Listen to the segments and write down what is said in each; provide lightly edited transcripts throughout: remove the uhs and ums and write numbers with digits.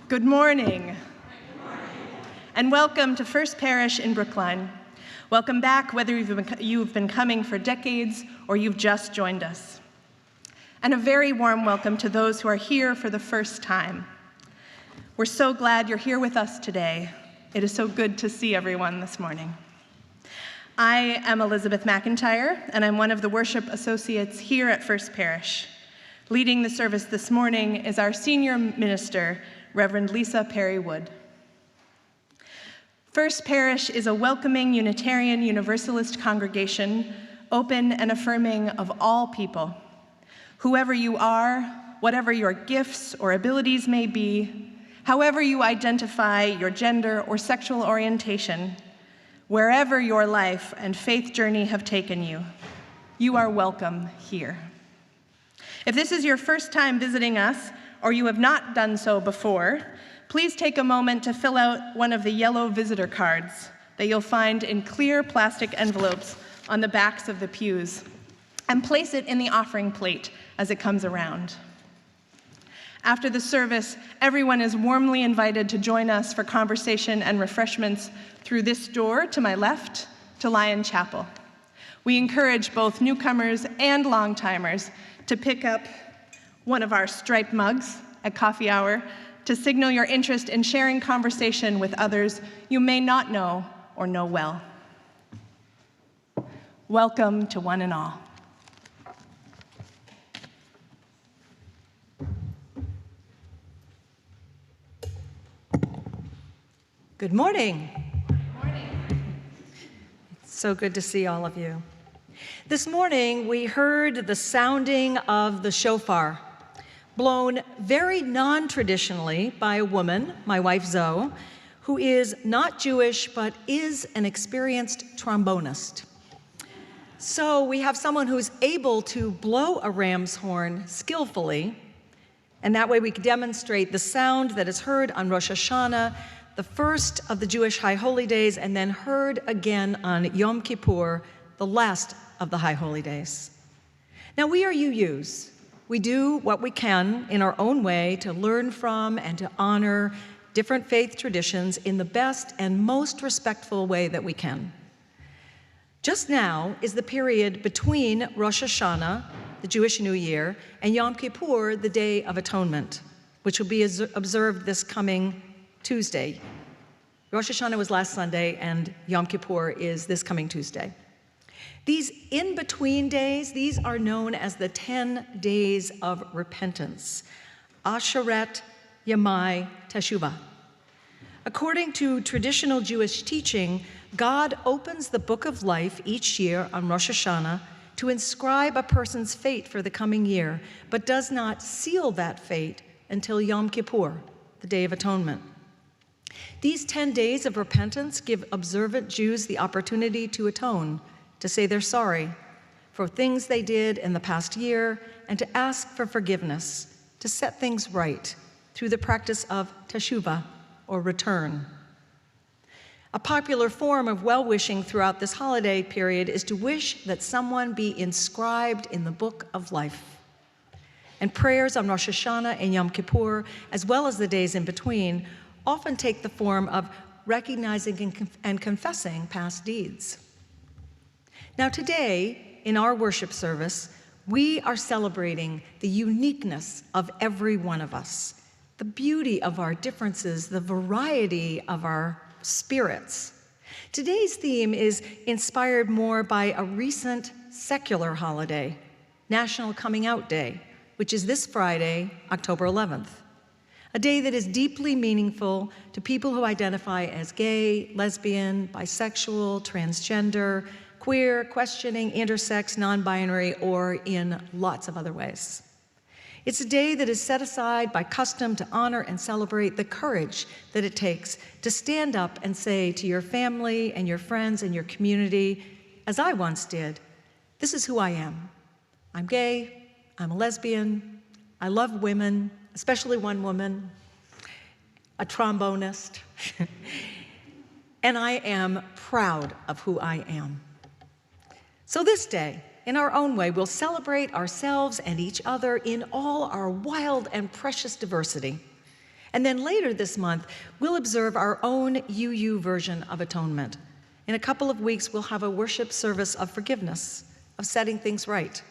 Good morning. And welcome to First Parish in Brookline. Welcome back, whether you've been coming for decades or you've just joined us. And a very warm welcome to those who are here for the first time. We're so glad you're here with us today. It is so good to see everyone this morning. I am Elizabeth McIntyre, and I'm one of the worship associates here at First Parish. Leading the service this morning is our senior minister, Reverend Lisa Perry Wood. First Parish is a welcoming Unitarian Universalist congregation, open and affirming of all people. Whoever you are, whatever your gifts or abilities may be, however you identify your gender or sexual orientation, wherever your life and faith journey have taken you, you are welcome here. If this is your first time visiting us, or you have not done so before, please take a moment to fill out one of the yellow visitor cards that you'll find in clear plastic envelopes on the backs of the pews, and place it in the offering plate as it comes around. After the service, everyone is warmly invited to join us for conversation and refreshments through this door to my left to Lion Chapel. We encourage both newcomers and long-timers to pick up one of our striped mugs at coffee hour to signal your interest in sharing conversation with others you may not know or know well. Welcome to one and all. Good morning. Good morning. It's so good to see all of you. This morning, we heard the sounding of the shofar, blown very non-traditionally by a woman, my wife Zoe, who is not Jewish but is an experienced trombonist. So we have someone who's able to blow a ram's horn skillfully, and that way we can demonstrate the sound that is heard on Rosh Hashanah, the first of the Jewish High Holy Days, and then heard again on Yom Kippur, the last of the High Holy Days. Now we are UUs. We do what we can in our own way to learn from and to honor different faith traditions in the best and most respectful way that we can. Just now is the period between Rosh Hashanah, the Jewish New Year, and Yom Kippur, the Day of Atonement, which will be observed this coming Tuesday. Rosh Hashanah was last Sunday, and Yom Kippur is this coming Tuesday. These in-between days, these are known as the 10 days of repentance, Asheret Yamai Teshuvah. According to traditional Jewish teaching, God opens the book of life each year on Rosh Hashanah to inscribe a person's fate for the coming year, but does not seal that fate until Yom Kippur, the Day of Atonement. These 10 days of repentance give observant Jews the opportunity to atone, to say they're sorry for things they did in the past year, and to ask for forgiveness, to set things right through the practice of teshuvah, or return. A popular form of well-wishing throughout this holiday period is to wish that someone be inscribed in the book of life. And prayers on Rosh Hashanah and Yom Kippur, as well as the days in between, often take the form of recognizing and confessing past deeds. Now today, in our worship service, we are celebrating the uniqueness of every one of us, the beauty of our differences, the variety of our spirits. Today's theme is inspired more by a recent secular holiday, National Coming Out Day, which is this Friday, October 11th. A day that is deeply meaningful to people who identify as gay, lesbian, bisexual, transgender, queer, questioning, intersex, non-binary, or in lots of other ways. It's a day that is set aside by custom to honor and celebrate the courage that it takes to stand up and say to your family and your friends and your community, as I once did, this is who I am. I'm gay, I'm a lesbian, I love women, especially one woman, a trombonist, and I am proud of who I am. So this day, in our own way, we'll celebrate ourselves and each other in all our wild and precious diversity. And then later this month, we'll observe our own UU version of atonement. In a couple of weeks, we'll have a worship service of forgiveness, of setting things right.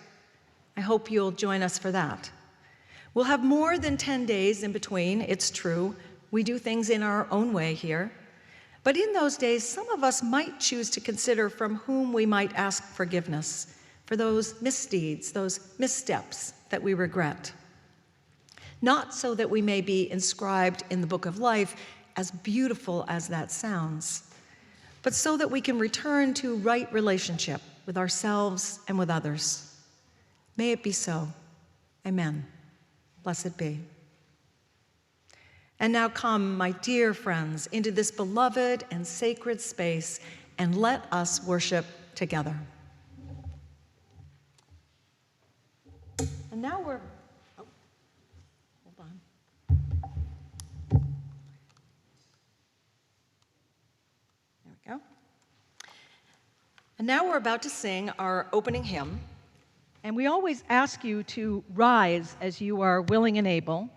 I hope you'll join us for that. We'll have more than 10 days in between, it's true. We do things in our own way here. But in those days, some of us might choose to consider from whom we might ask forgiveness for those misdeeds, those missteps that we regret. Not so that we may be inscribed in the book of life, as beautiful as that sounds, but so that we can return to right relationship with ourselves and with others. May it be so. Amen. Blessed be. And now come, my dear friends, into this beloved and sacred space, and let us worship together. And now we're, hold on. There we go. And now we're about to sing our opening hymn. And we always ask you to rise as you are willing and able,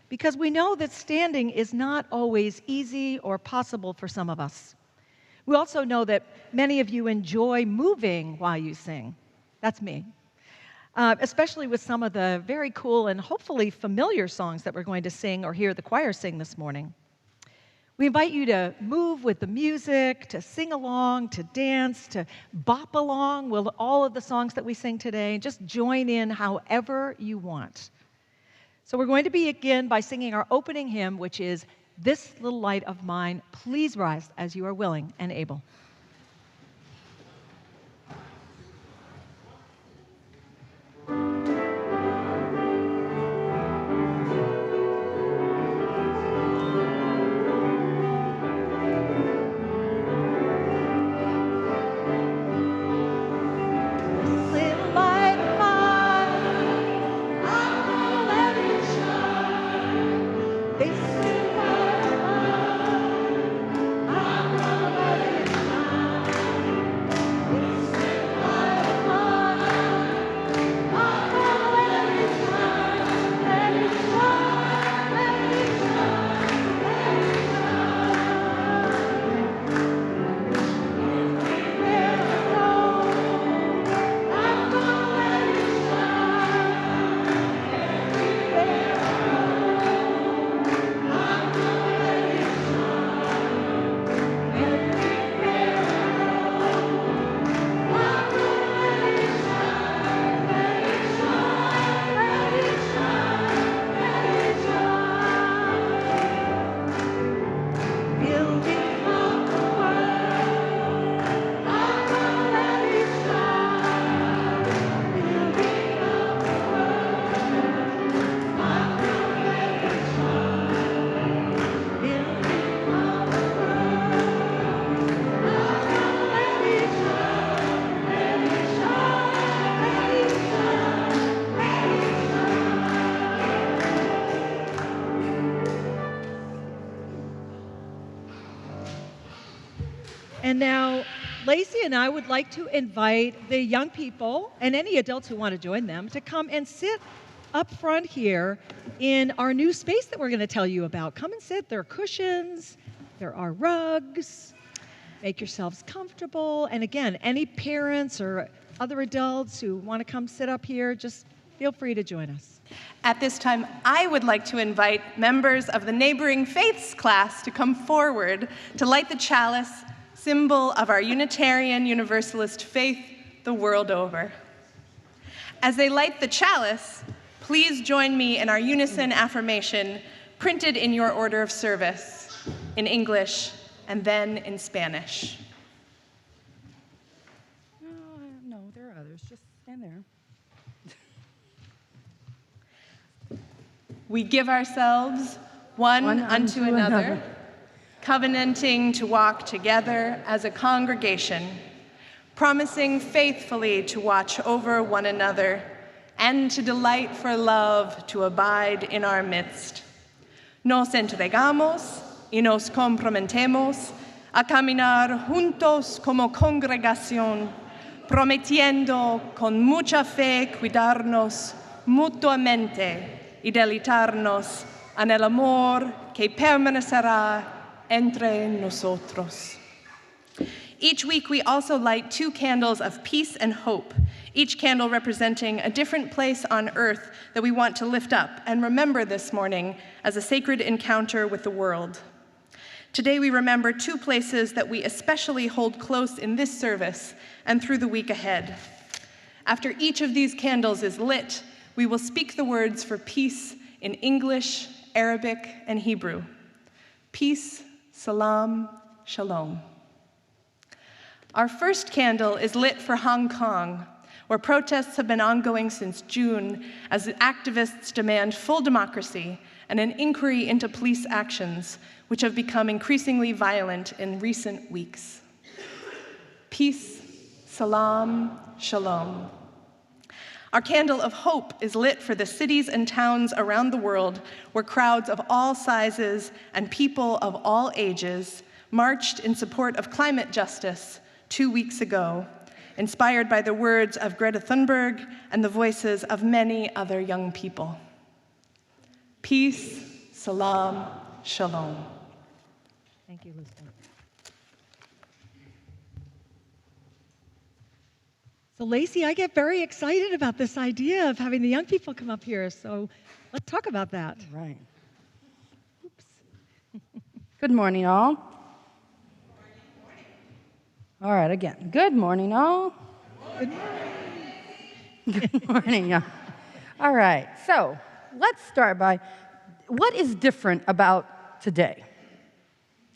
because we know that standing is not always easy or possible for some of us. We also know that many of you enjoy moving while you sing. That's me. Especially with some of the very cool and hopefully familiar songs that we're going to sing or hear the choir sing this morning. We invite you to move with the music, to sing along, to dance, to bop along with all of the songs that we sing today. Just join in however you want. So we're going to begin by singing our opening hymn, which is "This Little Light of Mine." Please rise as you are willing and able. And now, Lacey and I would like to invite the young people and any adults who want to join them to come and sit up front here in our new space that we're going to tell you about. Come and sit. There are cushions. There are rugs. Make yourselves comfortable. And again, any parents or other adults who want to come sit up here, just feel free to join us. At this time, I would like to invite members of the Neighboring Faiths class to come forward to light the chalice, symbol of our Unitarian Universalist faith the world over. As they light the chalice, please join me in our unison affirmation printed in your order of service, in English and then in Spanish. No, there are others. Just stand there. We give ourselves one unto another, covenanting to walk together as a congregation, promising faithfully to watch over one another and to delight for love to abide in our midst. Nos entregamos y nos comprometemos a caminar juntos como congregación, prometiendo con mucha fe cuidarnos mutuamente y deleitarnos en el amor que permanecerá entre nosotros. Each week, we also light 2 candles of peace and hope, each candle representing a different place on earth that we want to lift up and remember this morning as a sacred encounter with the world. Today, we remember 2 places that we especially hold close in this service and through the week ahead. After each of these candles is lit, we will speak the words for peace in English, Arabic, and Hebrew. Peace, salam, shalom. Our first candle is lit for Hong Kong, where protests have been ongoing since June as activists demand full democracy and an inquiry into police actions, which have become increasingly violent in recent weeks. Peace, salam, shalom. Our candle of hope is lit for the cities and towns around the world where crowds of all sizes and people of all ages marched in support of climate justice 2 weeks ago, inspired by the words of Greta Thunberg and the voices of many other young people. Peace, salam, shalom. Thank you, Elizabeth. So, Lacey, I get very excited about this idea of having the young people come up here. So, let's talk about that. Right. Oops. Good morning, all. All right, again. Good morning, all. Good morning. Good morning, y'all. All right, so let's start by what is different about today?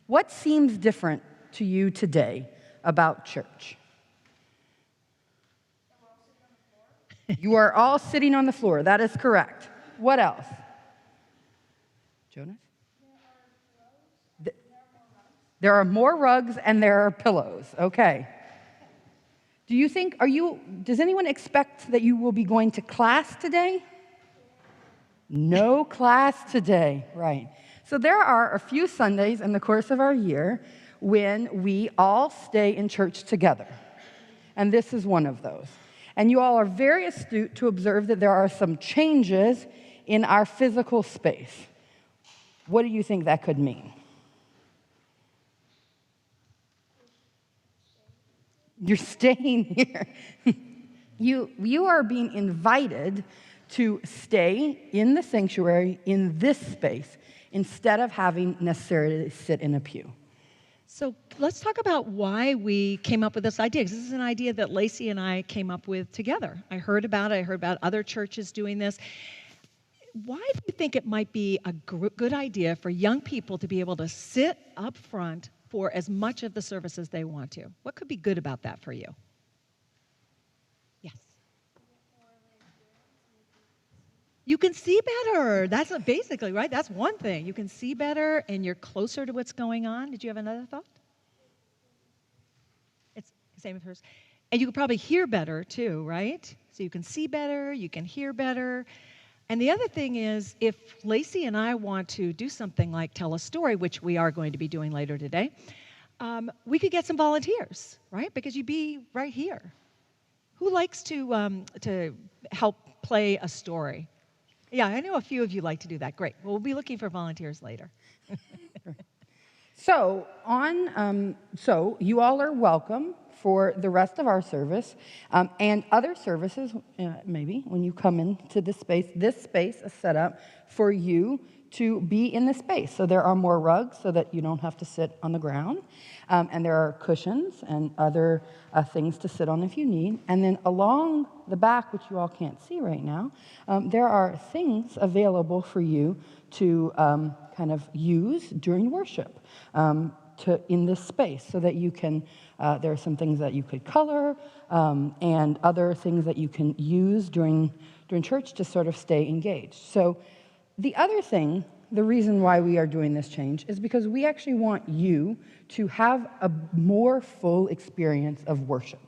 What seems different to you today about church? You are all sitting on the floor. That is correct. What else? Jonas? There are more rugs and there are pillows. Okay. Do you think, does anyone expect that you will be going to class today? No class today, right. So there are a few Sundays in the course of our year when we all stay in church together. And this is one of those. And you all are very astute to observe that there are some changes in our physical space. What do you think that could mean? You're staying here. You are being invited to stay in the sanctuary in this space instead of having necessarily sit in a pew. So let's talk about why we came up with this idea, because this is an idea that Lacey and I came up with together. I heard about it. I heard about other churches doing this. Why do you think it might be a good idea for young people to be able to sit up front for as much of the service as they want to? What could be good about that for you? Yes. You can see better. That's basically, right? That's one thing. You can see better and you're closer to what's going on. Did you have another thought? It's the same with hers. And you can probably hear better too, right? So you can see better, you can hear better. And the other thing is, if Lacey and I want to do something like tell a story, which we are going to be doing later today, we could get some volunteers, right? Because you'd be right here. Who likes to help play a story? Yeah, I know a few of you like to do that. Great. Well, we'll be looking for volunteers later. So you all are welcome for the rest of our service and other services, maybe, when you come into this space. This space is set up for you to be in the space. So there are more rugs so that you don't have to sit on the ground. And there are cushions and other things to sit on if you need. And then along the back, which you all can't see right now, there are things available for you to kind of use during worship in this space so that you can, there are some things that you could color and other things that you can use during church to sort of stay engaged. So the other thing, the reason why we are doing this change is because we actually want you to have a more full experience of worship.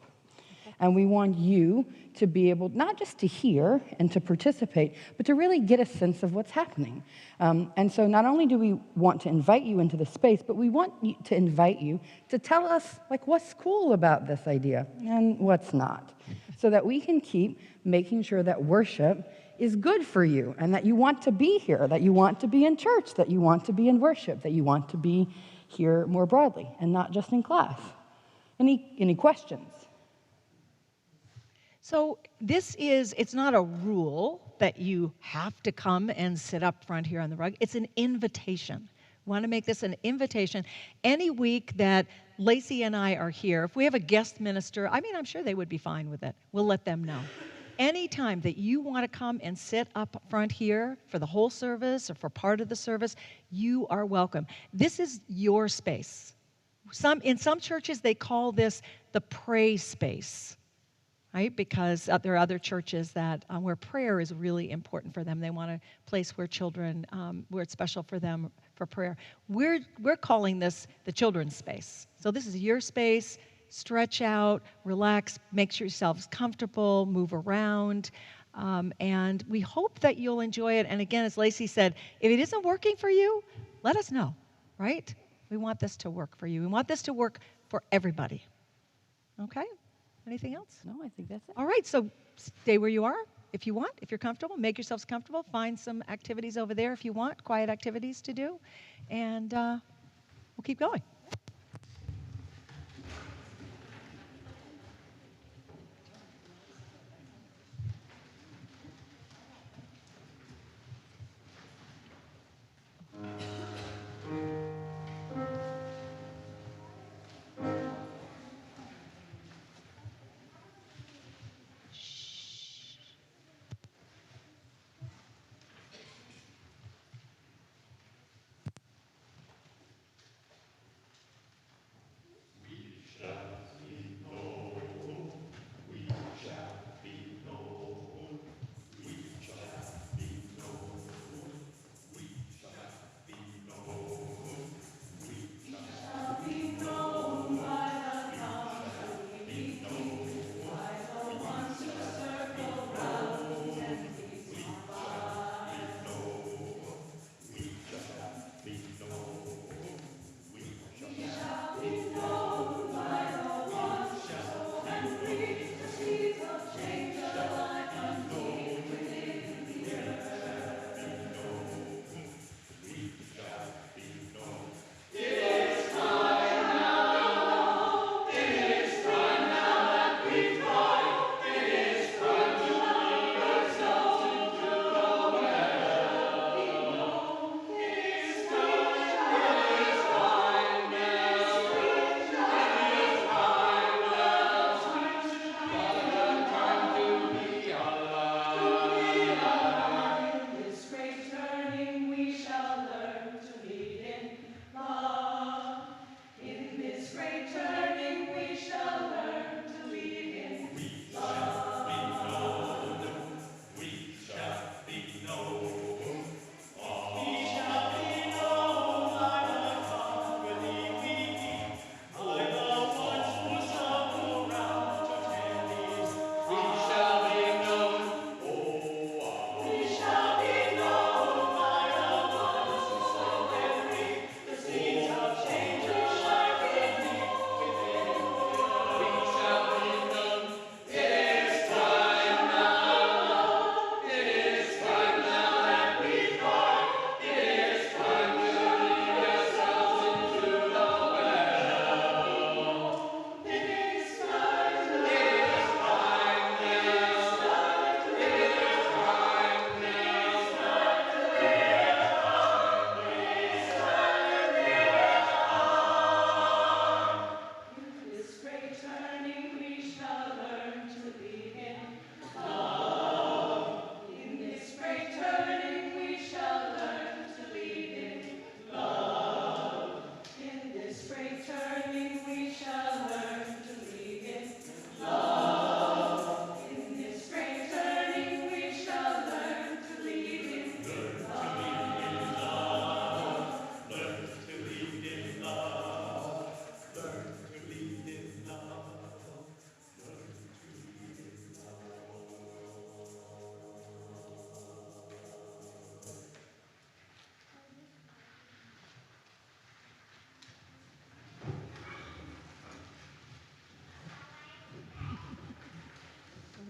And we want you to be able not just to hear and to participate, but to really get a sense of what's happening. And so not only do we want to invite you into the space, but we want to invite you to tell us, like, what's cool about this idea and what's not, so that we can keep making sure that worship is good for you and that you want to be here, that you want to be in church, that you want to be in worship, that you want to be here more broadly and not just in class. Any questions? So it's not a rule that you have to come and sit up front here on the rug. It's an invitation. We want to make this an invitation. Any week that Lacey and I are here, if we have a guest minister, I'm sure they would be fine with it. We'll let them know. Anytime that you want to come and sit up front here for the whole service or for part of the service, you are welcome. This is your space. In some churches, they call this the pray space. Right? Because there are other churches that where prayer is really important for them. They want a place where children, where it's special for them for prayer. We're calling this the children's space. So this is your space. Stretch out, relax, make yourselves comfortable, move around, and we hope that you'll enjoy it. And again, as Lacey said, if it isn't working for you, let us know. Right? We want this to work for you. We want this to work for everybody. Okay? Anything else? No, I think that's it. All right, so stay where you are if you want, if you're comfortable. Make yourselves comfortable. Find some activities over there if you want, quiet activities to do. And we'll keep going.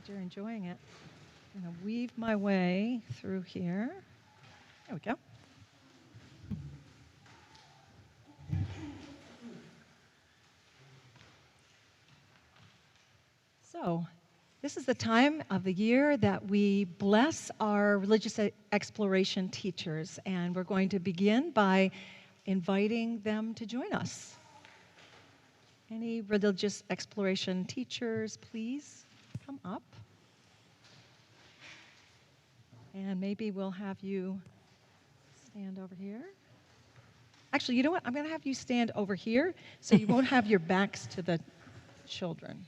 You're enjoying it. I'm going to weave my way through here. There we go. So, this is the time of the year that we bless our religious exploration teachers, and we're going to begin by inviting them to join us. Any religious exploration teachers, please come up. And maybe we'll have you stand over here. Actually, you know what? I'm going to have you stand over here so you won't have your backs to the children.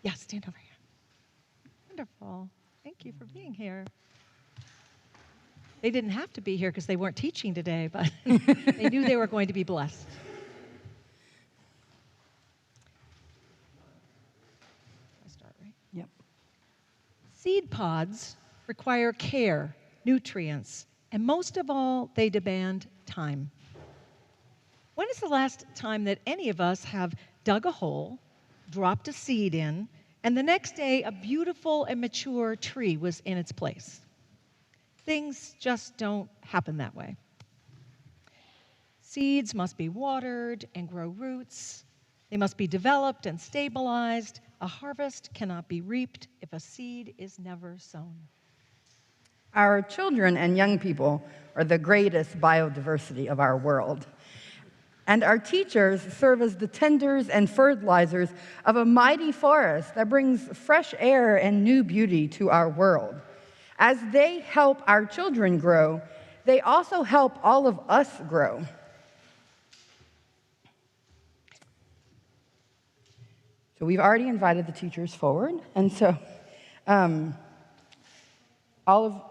Yeah, stand over here. Wonderful. Thank you for being here. They didn't have to be here because they weren't teaching today, but they knew they were going to be blessed. I start, right? Yep. Seed pods require care, nutrients, and most of all, they demand time. When is the last time that any of us have dug a hole, dropped a seed in, and the next day a beautiful and mature tree was in its place? Things just don't happen that way. Seeds must be watered and grow roots. They must be developed and stabilized. A harvest cannot be reaped if a seed is never sown. Our children and young people are the greatest biodiversity of our world. And our teachers serve as the tenders and fertilizers of a mighty forest that brings fresh air and new beauty to our world. As they help our children grow, they also help all of us grow. So we've already invited the teachers forward, and so all of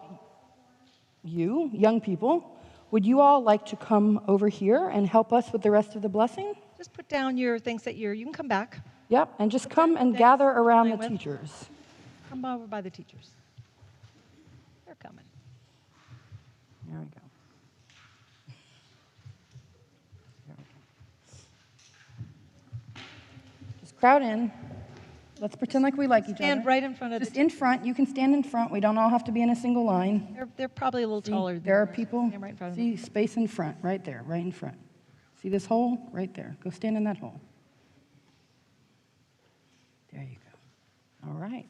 you, young people, would you all like to come over here and help us with the rest of the blessing? Just put down your things that you can come back. Yep, and just come and Thanks. gather around the Line with. teachers. Come over by the teachers. They're coming. There we go. Just crowd in. Let's pretend like we like each other. Stand right in front of Just the in front. You can stand in front. We don't all have to be in a single line. They're probably a little See, taller than there are yours. people. Stand right in front of them. See, space in front, right there, right in front. See this hole? Right there. Go stand in that hole. There you go. All right.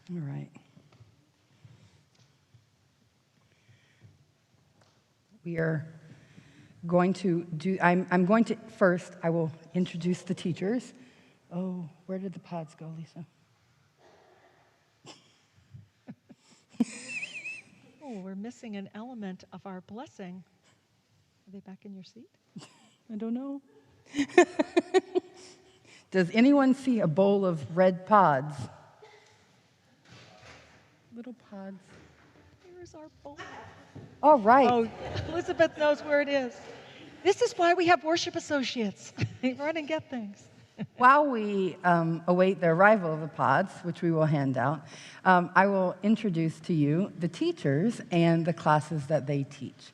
All right. We are going to do, I'm going to, first, I will introduce the teachers. Oh, where did the pods go, Lisa? Oh, we're missing an element of our blessing. Are they back in your seat? I don't know. Does anyone see a bowl of red pods? Little pods. Here's our bowl. All right. Oh, Elizabeth knows where it is. This is why we have worship associates. They run and get things. While we await the arrival of the pods, which we will hand out, I will introduce to you the teachers and the classes that they teach.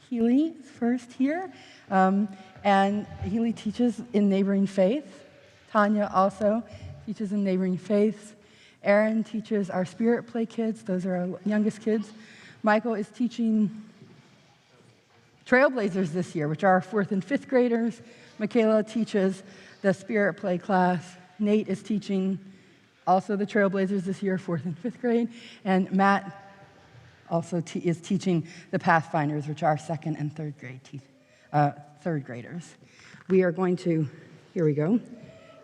Healy is first here, and Healy teaches in Neighboring Faith. Tanya also teaches in Neighboring Faiths. Aaron teaches our Spirit Play kids. Those are our youngest kids. Michael is teaching Trailblazers this year, which are our 4th and 5th graders. Michaela teaches the Spirit Play class. Nate is teaching also the Trailblazers this year, 4th and 5th grade. And Matt also is teaching the Pathfinders, which are 2nd and 3rd grade 3rd graders. We are going to, here we go.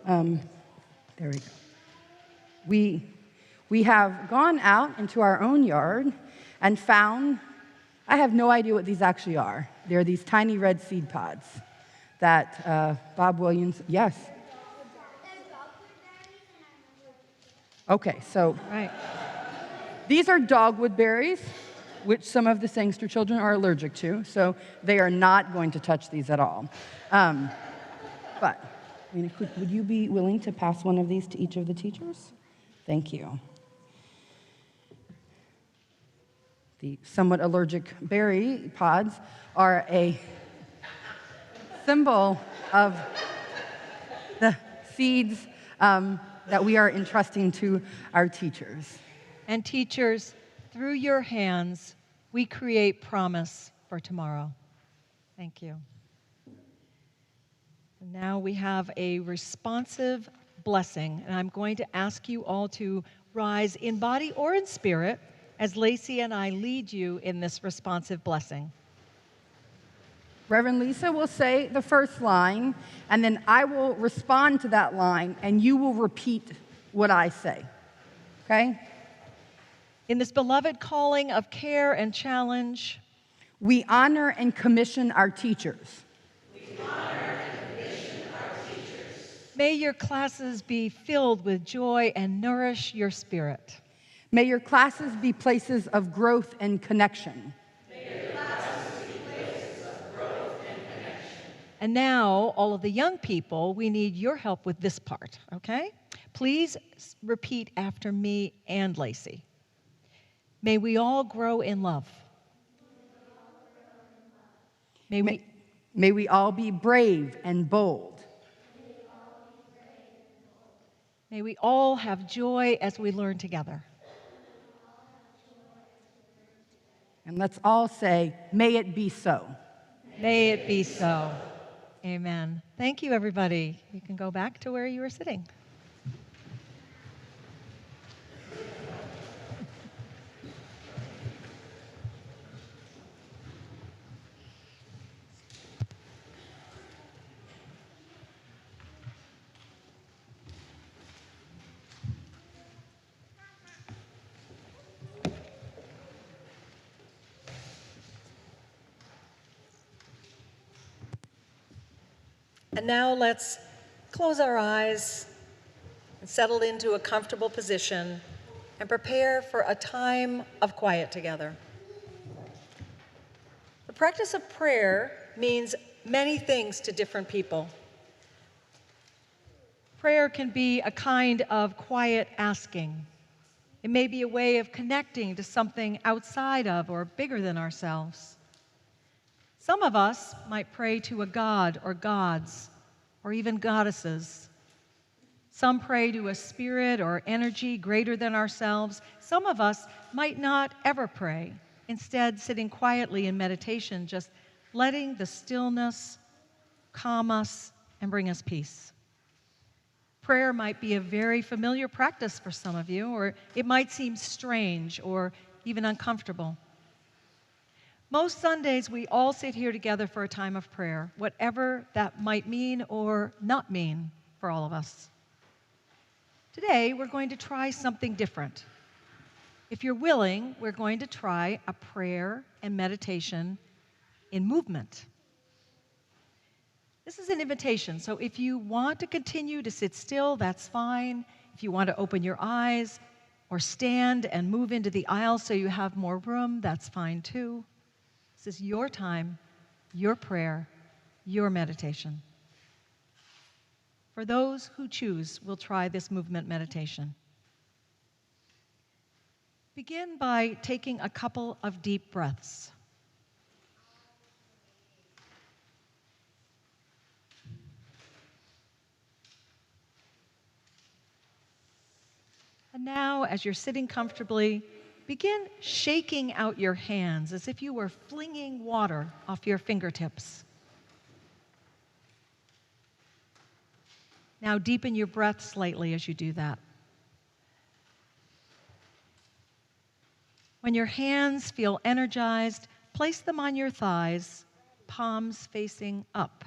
There we go. We have gone out into our own yard and found, I have no idea what these actually are. They're these tiny red seed pods that Bob Williams, yes. Okay, so Right. these are dogwood berries, which some of the Sangster children are allergic to, so they are not going to touch these at all. But would you be willing to pass one of these to each of the teachers? Thank you. The somewhat allergic berry pods are a symbol of the seeds that we are entrusting to our teachers. And teachers, through your hands, we create promise for tomorrow. Thank you. And now we have a responsive blessing, and I'm going to ask you all to rise in body or in spirit as Lacey and I lead you in this responsive blessing. Reverend Lisa will say the first line, and then I will respond to that line, and you will repeat what I say. Okay? In this beloved calling of care and challenge, We honor and commission our teachers. may your classes be filled with joy and nourish your spirit. May your classes be places of growth and connection. And now, all of the young people, we need your help with this part, okay? Please repeat after me and Lacey. May we all grow in love. May we all be brave and bold. May we all have joy as we learn together. And let's all say, may it be so. May it be so. Amen. Thank you, everybody. You can go back to where you were sitting. And now let's close our eyes and settle into a comfortable position and prepare for a time of quiet together. The practice of prayer means many things to different people. Prayer can be a kind of quiet asking. It may be a way of connecting to something outside of or bigger than ourselves. Some of us might pray to a god or gods or even goddesses. Some pray to a spirit or energy greater than ourselves. Some of us might not ever pray, instead sitting quietly in meditation, just letting the stillness calm us and bring us peace. Prayer might be a very familiar practice for some of you, or it might seem strange or even uncomfortable. Most Sundays, we all sit here together for a time of prayer, whatever that might mean or not mean for all of us. Today, we're going to try something different. If you're willing, we're going to try a prayer and meditation in movement. This is an invitation, so if you want to continue to sit still, that's fine. If you want to open your eyes or stand and move into the aisle so you have more room, that's fine too. This is your time, your prayer, your meditation. For those who choose, we'll try this movement meditation. Begin by taking a couple of deep breaths. And now, as you're sitting comfortably, begin shaking out your hands as if you were flinging water off your fingertips. Now deepen your breath slightly as you do that. When your hands feel energized, place them on your thighs, palms facing up.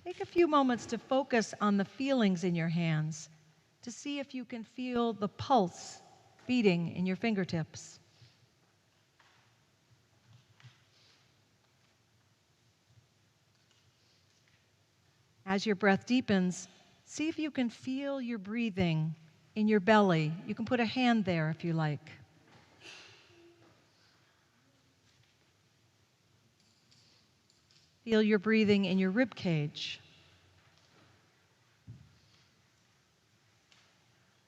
Take a few moments to focus on the feelings in your hands, to see if you can feel the pulse beating in your fingertips. As your breath deepens, see if you can feel your breathing in your belly. You can put a hand there if you like. Feel your breathing in your rib cage,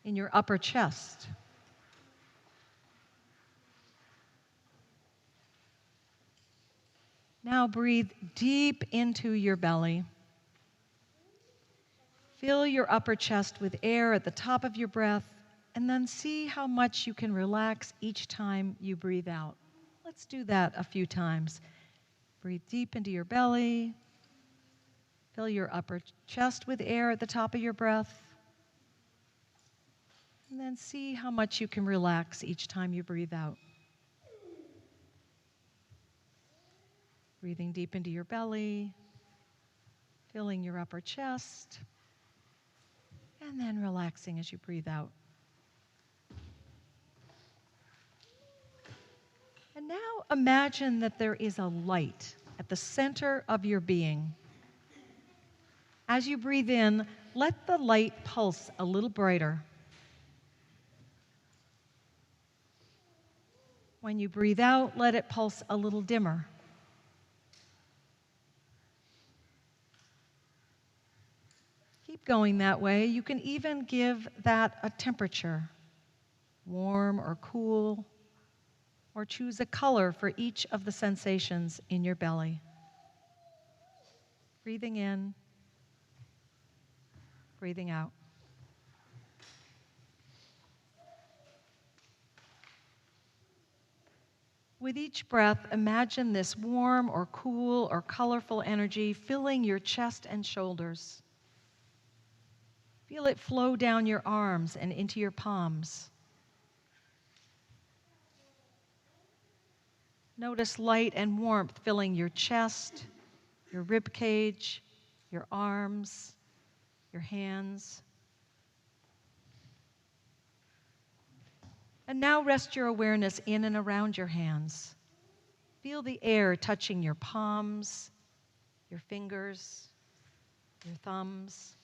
in your upper chest, Now breathe deep into your belly. Fill your upper chest with air at the top of your breath, and then see how much you can relax each time you breathe out. Let's do that a few times. Breathe deep into your belly. Fill your upper chest with air at the top of your breath. And then see how much you can relax each time you breathe out. Breathing deep into your belly, filling your upper chest, and then relaxing as you breathe out. And now imagine that there is a light at the center of your being. As you breathe in, let the light pulse a little brighter. When you breathe out, let it pulse a little dimmer. Keep going that way. You can even give that a temperature, warm or cool, or choose a color for each of the sensations in your belly. Breathing in, breathing out. With each breath, imagine this warm or cool or colorful energy filling your chest and shoulders. Feel it flow down your arms and into your palms. Notice light and warmth filling your chest, your rib cage, your arms, your hands. And now rest your awareness in and around your hands. Feel the air touching your palms, your fingers, your thumbs.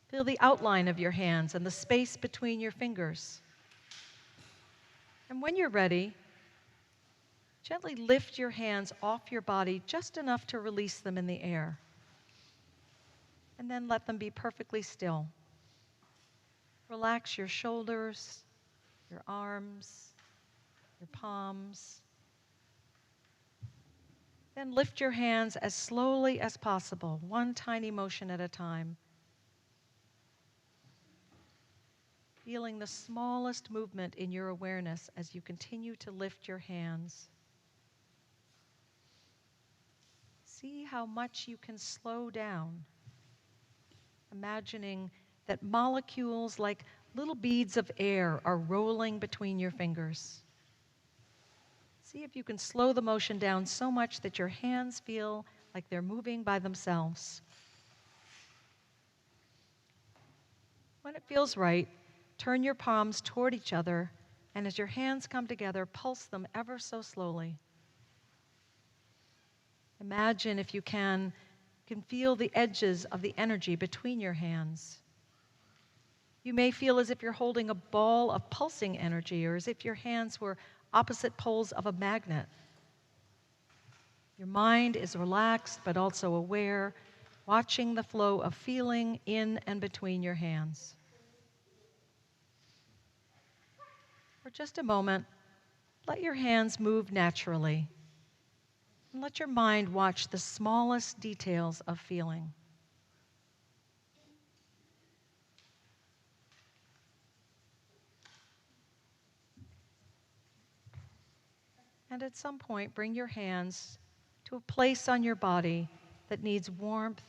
Feel the outline of your hands and the space between your fingers. And when you're ready, gently lift your hands off your body just enough to release them in the air. And then let them be perfectly still. Relax your shoulders, your arms, your palms. Then lift your hands as slowly as possible, one tiny motion at a time. Feeling the smallest movement in your awareness as you continue to lift your hands. See how much you can slow down, imagining that molecules like little beads of air are rolling between your fingers. See if you can slow the motion down so much that your hands feel like they're moving by themselves. When it feels right, turn your palms toward each other, and as your hands come together, pulse them ever so slowly. Imagine, if you can feel the edges of the energy between your hands. You may feel as if you're holding a ball of pulsing energy, or as if your hands were opposite poles of a magnet. Your mind is relaxed but also aware, watching the flow of feeling in and between your hands. For just a moment, let your hands move naturally. And let your mind watch the smallest details of feeling. And at some point, bring your hands to a place on your body that needs warmth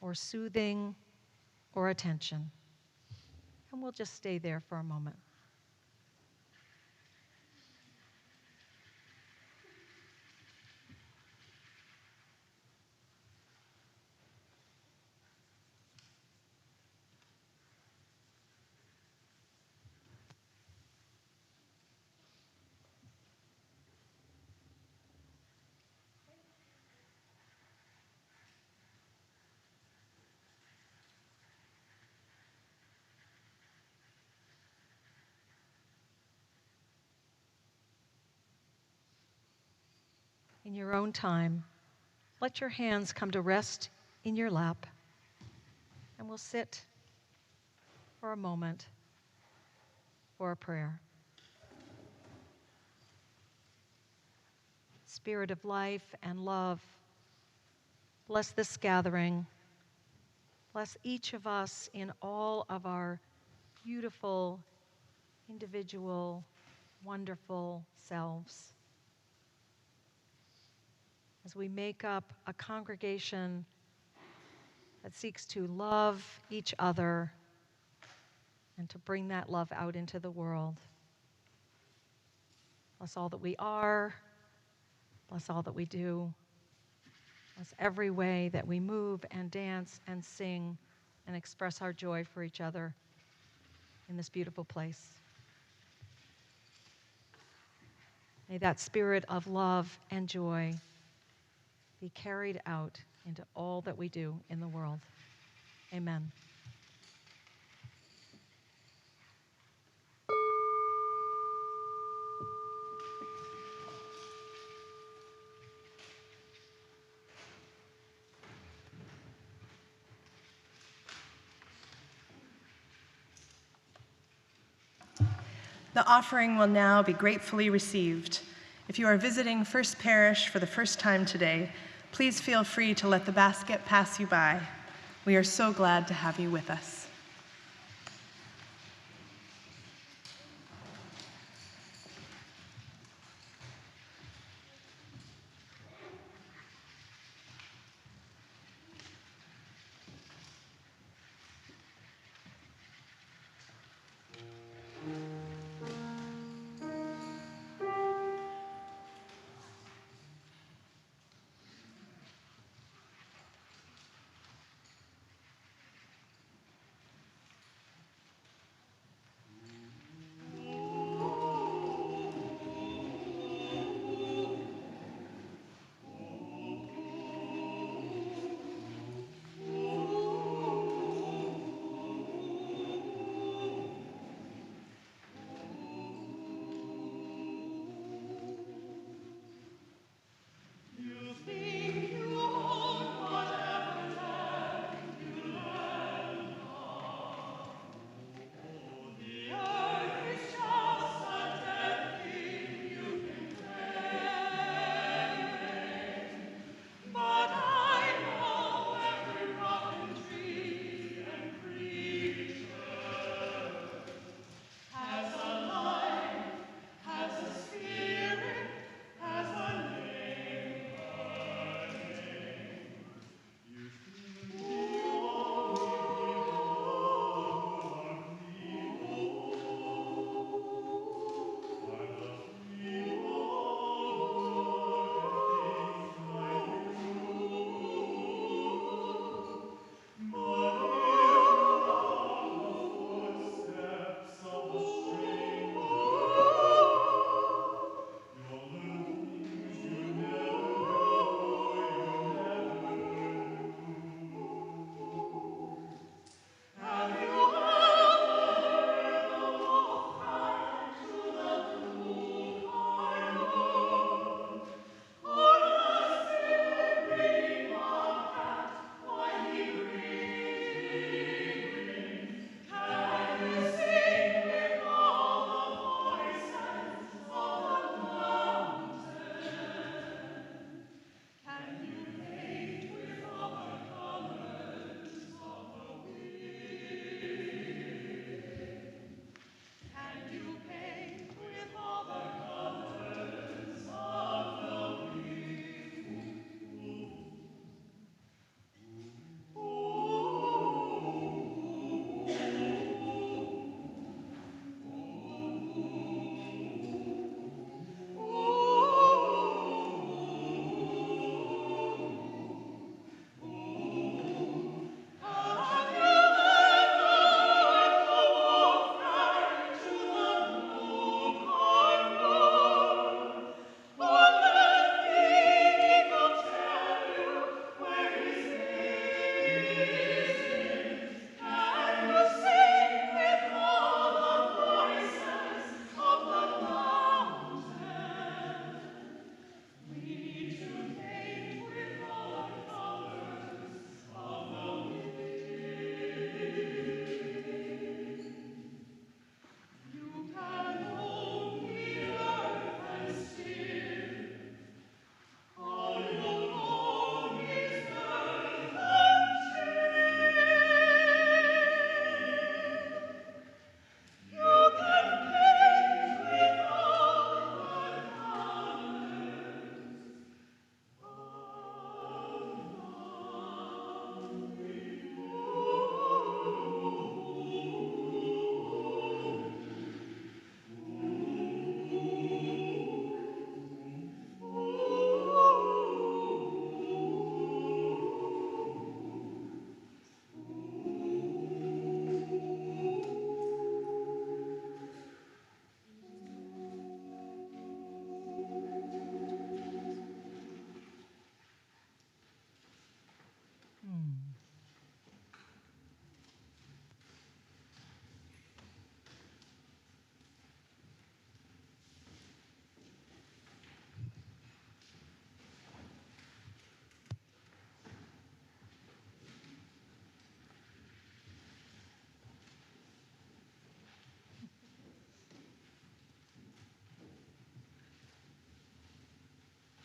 or soothing or attention. And we'll just stay there for a moment. In your own time, let your hands come to rest in your lap, and we'll sit for a moment for a prayer. Spirit of life and love, bless this gathering. Bless each of us in all of our beautiful, individual, wonderful selves. As we make up a congregation that seeks to love each other and to bring that love out into the world. Bless all that we are. Bless all that we do. Bless every way that we move and dance and sing and express our joy for each other in this beautiful place. May that spirit of love and joy be carried out into all that we do in the world. Amen. The offering will now be gratefully received. If you are visiting First Parish for the first time today, please feel free to let the basket pass you by. We are so glad to have you with us.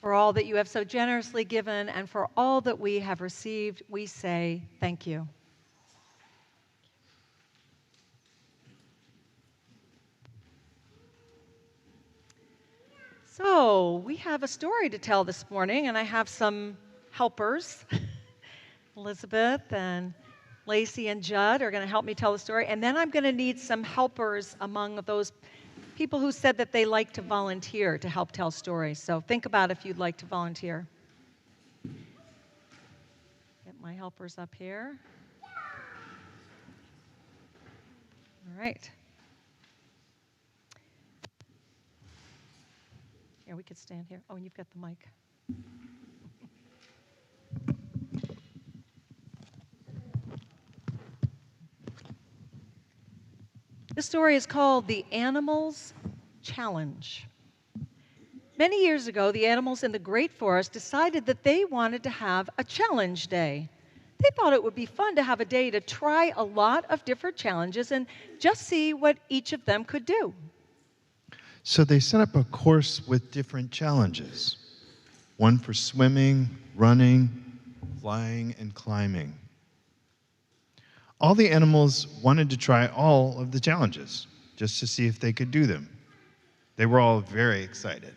For all that you have so generously given and for all that we have received, we say thank you. So, we have a story to tell this morning, and I have some helpers. Elizabeth and Lacey and Judd are going to help me tell the story, and then I'm going to need some helpers among those people who said that they like to volunteer to help tell stories. So think about if you'd like to volunteer. Get my helpers up here. All right. Here, we could stand here. Oh, and you've got the mic. This story is called The Animals Challenge. Many years ago, the animals in the Great Forest decided that they wanted to have a challenge day. They thought it would be fun to have a day to try a lot of different challenges and just see what each of them could do. So they set up a course with different challenges. One for swimming, running, flying, and climbing. All the animals wanted to try all of the challenges, just to see if they could do them. They were all very excited.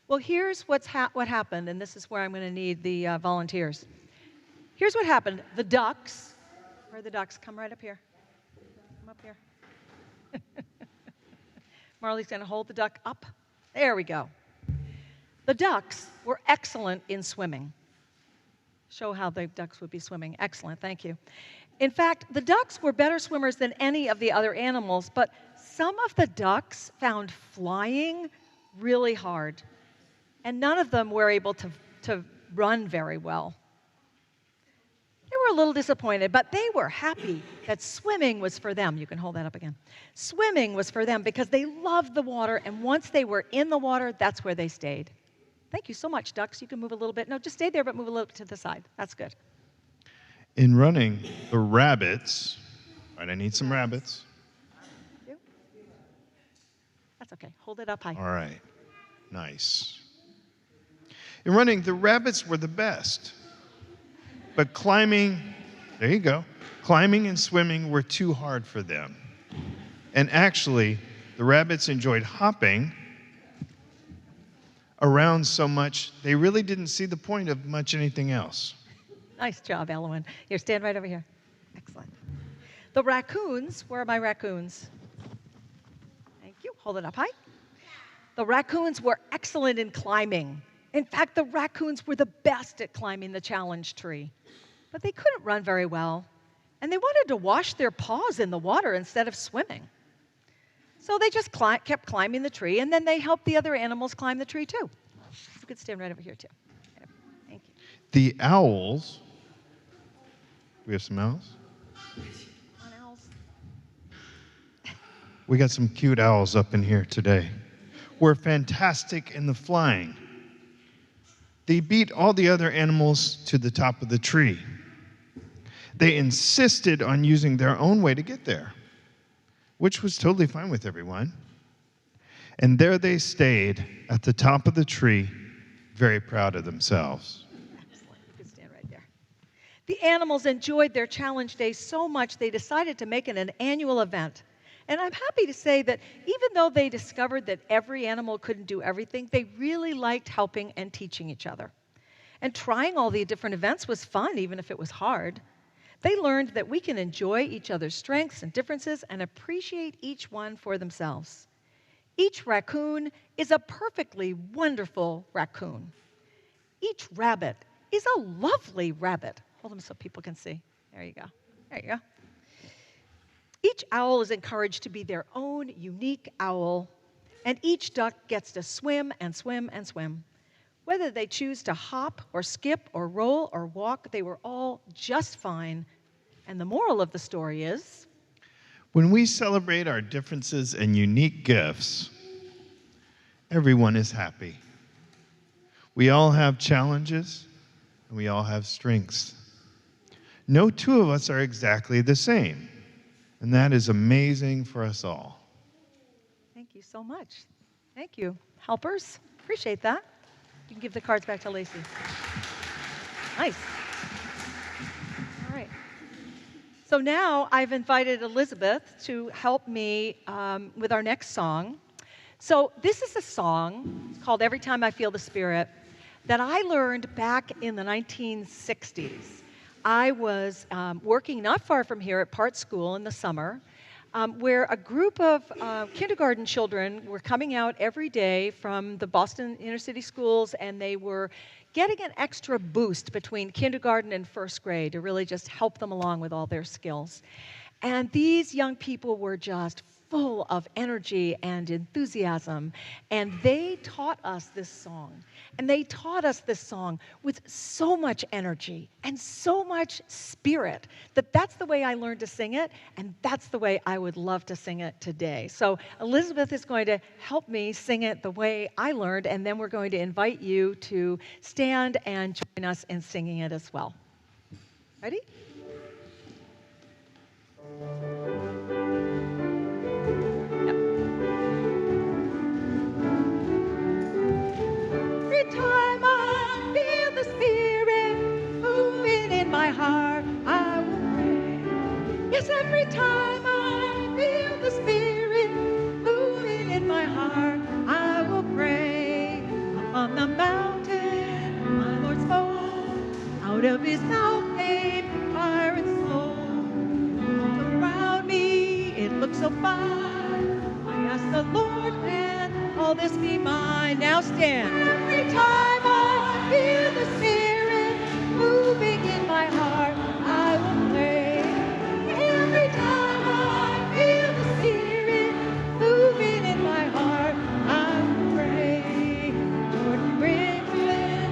Well, here's what happened, and this is where I'm going to need the volunteers. Here's what happened. The ducks, where are the ducks? Come right up here. Come up here. Marley's going to hold the duck up. There we go. The ducks were excellent in swimming. Show how the ducks would be swimming. Excellent, thank you. In fact, the ducks were better swimmers than any of the other animals, but some of the ducks found flying really hard, and none of them were able to run very well. They were a little disappointed, but they were happy that swimming was for them. You can hold that up again. Swimming was for them because they loved the water, and once they were in the water, that's where they stayed. Thank you so much, ducks. You can move a little bit. No, just stay there, but move a little bit to the side. That's good. In running, the rabbits, all right, I need some rabbits. That's okay. Hold it up high. All right, nice. In running, the rabbits were the best. But climbing, there you go, climbing and swimming were too hard for them. And actually, the rabbits enjoyed hopping around so much, they really didn't see the point of much anything else. Nice job, Elowen. Here, stand right over here. Excellent. The raccoons, where are my raccoons? Thank you. Hold it up high. The raccoons were excellent in climbing. In fact, the raccoons were the best at climbing the challenge tree. But they couldn't run very well, and they wanted to wash their paws in the water instead of swimming. So they just kept climbing the tree, and then they helped the other animals climb the tree too. You could stand right over here too. Thank you. The owls, we have some owls? Come on, owls. We got some cute owls up in here today. Were fantastic in the flying. They beat all the other animals to the top of the tree. They insisted on using their own way to get there, which was totally fine with everyone. And there they stayed at the top of the tree, very proud of themselves. Excellent. You can stand right there. The animals enjoyed their challenge day so much they decided to make it an annual event. And I'm happy to say that even though they discovered that every animal couldn't do everything, they really liked helping and teaching each other. And trying all the different events was fun, even if it was hard. They learned that we can enjoy each other's strengths and differences and appreciate each one for themselves. Each raccoon is a perfectly wonderful raccoon. Each rabbit is a lovely rabbit. Hold them so people can see. There you go. There you go. Each owl is encouraged to be their own unique owl, and each duck gets to swim and swim and swim. Whether they choose to hop or skip or roll or walk, they were all just fine. And the moral of the story is, When we celebrate our differences and unique gifts, everyone is happy. We all have challenges, and we all have strengths. No two of us are exactly the same, and that is amazing for us all. thank you so much. Thank you. Helpers, appreciate that. You can give the cards back to Lacey. Nice. All right. So now I've invited Elizabeth to help me with our next song. So this is a song called Every Time I Feel the Spirit that I learned back in the 1960s. I was working not far from here at Part School in the summer, where a group of kindergarten children were coming out every day from the Boston inner city schools, and they were getting an extra boost between kindergarten and first grade to really just help them along with all their skills. And these young people were just full of energy and enthusiasm, and they taught us this song. And they taught us this song with so much energy and so much spirit that that's the way I learned to sing it, and that's the way I would love to sing it today. So Elizabeth is going to help me sing it the way I learned, and then we're going to invite you to stand and join us in singing it as well. Ready? Every time I feel the Spirit moving in my heart, I will pray. Yes, every time I feel the Spirit moving in my heart, I will pray. Up on the mountain, my Lord spoke, out of his mouth came fire and smoke. Around me, it looks so fine. I ask the Lord, can all this be mine? Now stand. Every time I feel the Spirit moving in my heart, I will pray. Every time I feel the Spirit moving in my heart, I will pray. Jordan River,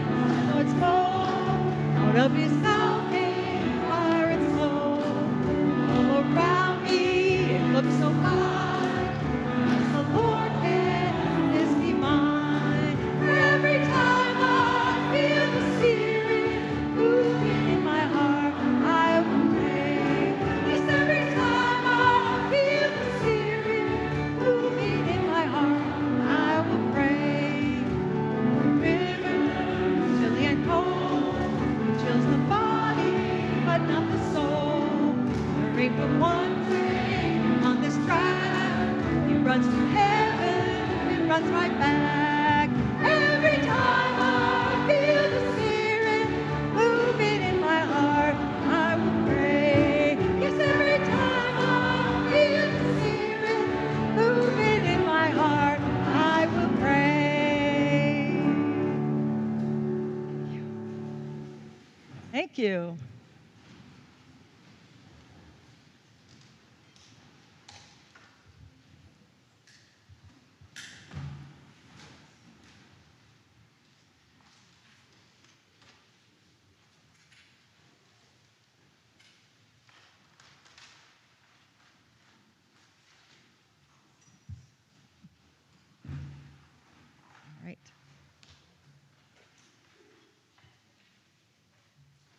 Lord spoke, out of his mouth came fire and smoke. All around me, it looks so fine. The Lord, can this be mine? Every time I feel the Spirit moving in my heart, I will pray. Yes, every time I feel the Spirit moving in my heart, I will pray. River, chilly and cold, chills the body, but not the soul. There ain't but one thing on this track. It runs to heaven, it runs right back. Every time I feel the Spirit moving in my heart, I will pray. Yes, every time I feel the Spirit moving in my heart, I will pray. Thank you. Right.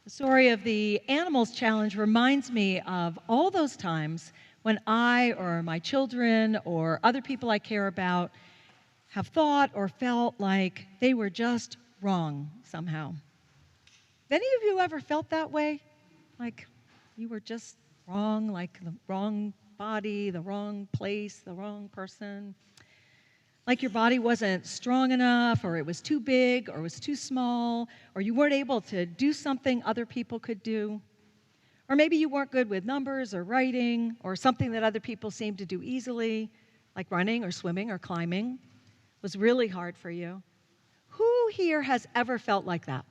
The story of the Animals Challenge reminds me of all those times when I or my children or other people I care about have thought or felt like they were just wrong somehow. Have any of you ever felt that way? Like you were just wrong, like the wrong body, the wrong place, the wrong person? Like your body wasn't strong enough, or it was too big, or it was too small, or you weren't able to do something other people could do. Or maybe you weren't good with numbers or writing, or something that other people seemed to do easily, like running or swimming or climbing, was really hard for you. Who here has ever felt like that?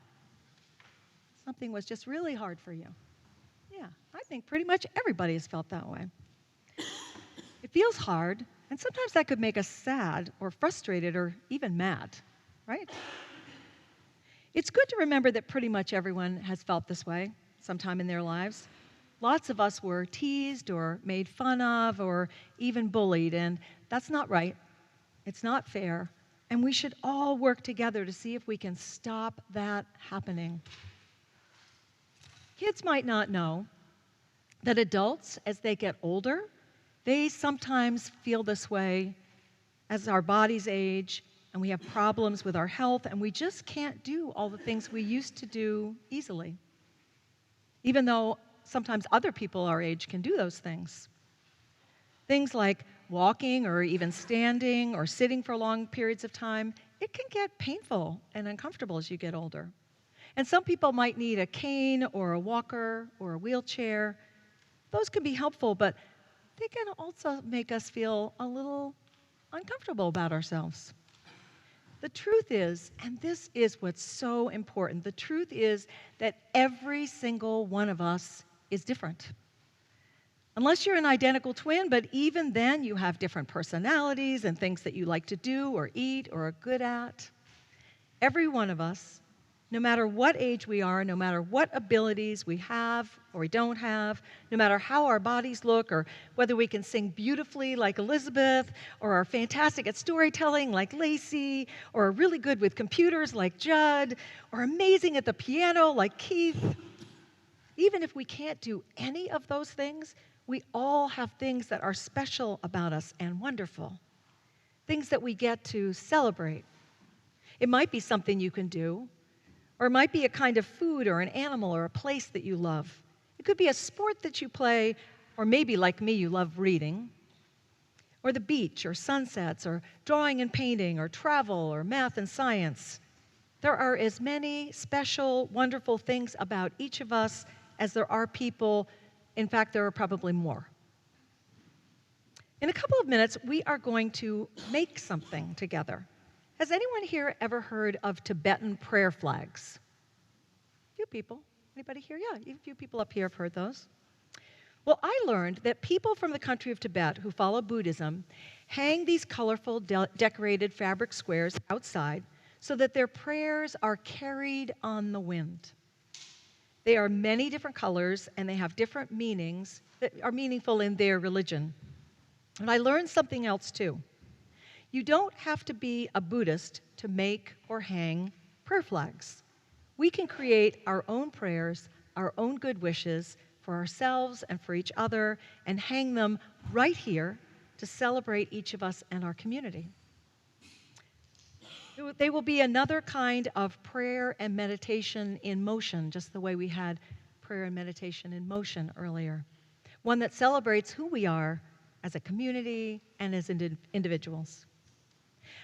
Something was just really hard for you. Yeah, I think pretty much everybody has felt that way. It feels hard, and sometimes that could make us sad or frustrated or even mad, right? It's good to remember that pretty much everyone has felt this way sometime in their lives. Lots of us were teased or made fun of or even bullied, and that's not right. It's not fair, and we should all work together to see if we can stop that happening. Kids might not know that adults, as they get older, they sometimes feel this way as our bodies age and we have problems with our health, and we just can't do all the things we used to do easily, even though sometimes other people our age can do those things. Things like walking or even standing or sitting for long periods of time, it can get painful and uncomfortable as you get older. And some people might need a cane or a walker or a wheelchair. Those can be helpful, but they can also make us feel a little uncomfortable about ourselves. The truth is, and this is what's so important, the truth is that every single one of us is different. Unless you're an identical twin, but even then you have different personalities and things that you like to do or eat or are good at. Every one of us, no matter what age we are, no matter what abilities we have or we don't have, no matter how our bodies look or whether we can sing beautifully like Elizabeth or are fantastic at storytelling like Lacey or are really good with computers like Judd or amazing at the piano like Keith, even if we can't do any of those things, we all have things that are special about us and wonderful, things that we get to celebrate. It might be something you can do, or it might be a kind of food or an animal or a place that you love. It could be a sport that you play, or maybe like me, you love reading, or the beach, or sunsets, or drawing and painting, or travel, or math and science. There are as many special, wonderful things about each of us as there are people. In fact, there are probably more. In a couple of minutes, we are going to make something together. Has anyone here ever heard of Tibetan prayer flags? A few people. Anybody here? Yeah, a few people up here have heard those. Well, I learned that people from the country of Tibet who follow Buddhism hang these colorful, decorated fabric squares outside so that their prayers are carried on the wind. They are many different colors, and they have different meanings that are meaningful in their religion. And I learned something else, too. You don't have to be a Buddhist to make or hang prayer flags. We can create our own prayers, our own good wishes for ourselves and for each other, and hang them right here to celebrate each of us and our community. They will be another kind of prayer and meditation in motion, just the way we had prayer and meditation in motion earlier. One that celebrates who we are as a community and as individuals.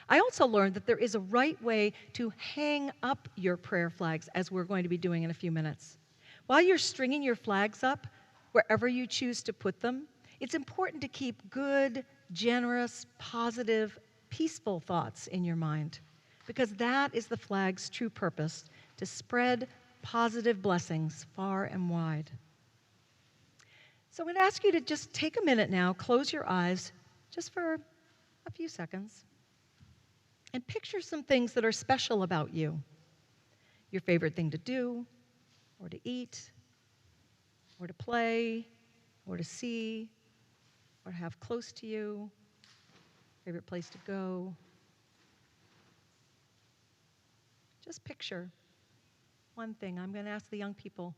I also learned that there is a right way to hang up your prayer flags, as we're going to be doing in a few minutes. While you're stringing your flags up, wherever you choose to put them, it's important to keep good, generous, positive, peaceful thoughts in your mind, because that is the flag's true purpose, to spread positive blessings far and wide. So I'm going to ask you to just take a minute now, close your eyes just for a few seconds, and picture some things that are special about you. Your favorite thing to do, or to eat, or to play, or to see, or to have close to you, favorite place to go. Just picture one thing. I'm going to ask the young people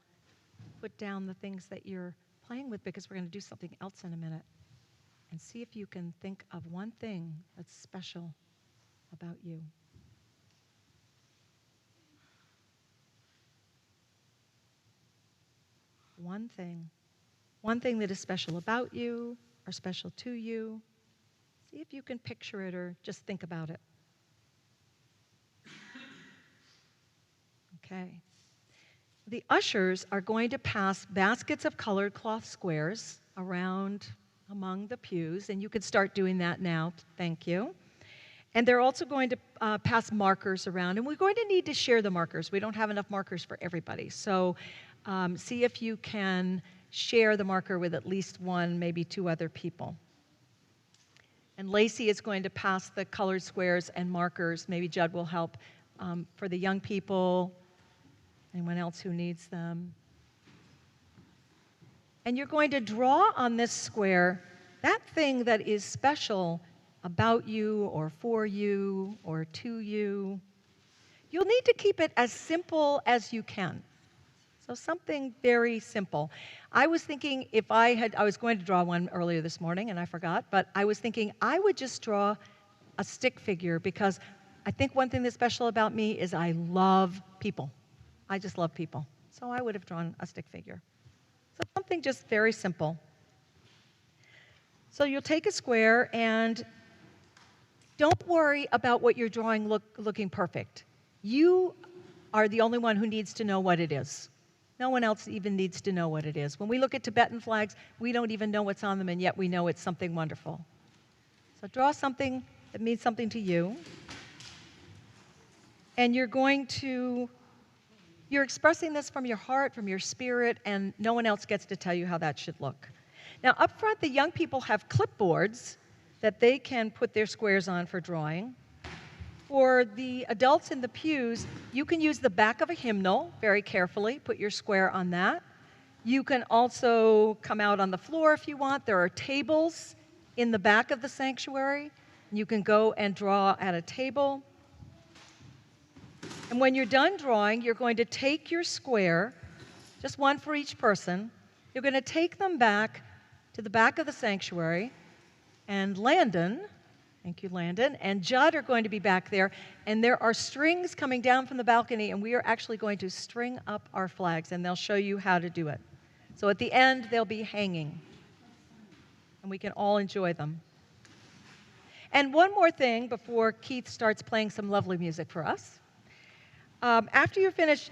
to put down the things that you're playing with, because we're going to do something else in a minute. And see if you can think of one thing that's special about you. One thing that is special about you or special to you. See if you can picture it or just think about it. Okay. The ushers are going to pass baskets of colored cloth squares around among the pews, and you could start doing that now. Thank you. And they're also going to pass markers around, and we're going to need to share the markers. We don't have enough markers for everybody. So see if you can share the marker with at least one, maybe two other people. And Lacey is going to pass the colored squares and markers. Maybe Judd will help for the young people, anyone else who needs them. And you're going to draw on this square that thing that is special about you or for you or to you. You'll need to keep it as simple as you can. So something very simple. I was thinking I was going to draw one earlier this morning and I forgot, but I was thinking I would just draw a stick figure, because I think one thing that's special about me is I love people. I just love people. So I would have drawn a stick figure. So something just very simple. So you'll take a square and don't worry about what you're drawing looking perfect. You are the only one who needs to know what it is. No one else even needs to know what it is. When we look at Tibetan flags, we don't even know what's on them, and yet we know it's something wonderful. So draw something that means something to you. And you're expressing this from your heart, from your spirit, and no one else gets to tell you how that should look. Now, up front, the young people have clipboards that they can put their squares on for drawing. For the adults in the pews, you can use the back of a hymnal very carefully, put your square on that. You can also come out on the floor if you want. There are tables in the back of the sanctuary. You can go and draw at a table. And when you're done drawing, you're going to take your square, just one for each person. You're going to take them back to the back of the sanctuary, and Landon, thank you, Landon, and Judd are going to be back there, and there are strings coming down from the balcony, and we are actually going to string up our flags, and they'll show you how to do it. So at the end, they'll be hanging, and we can all enjoy them. And one more thing before Keith starts playing some lovely music for us. After you're finished,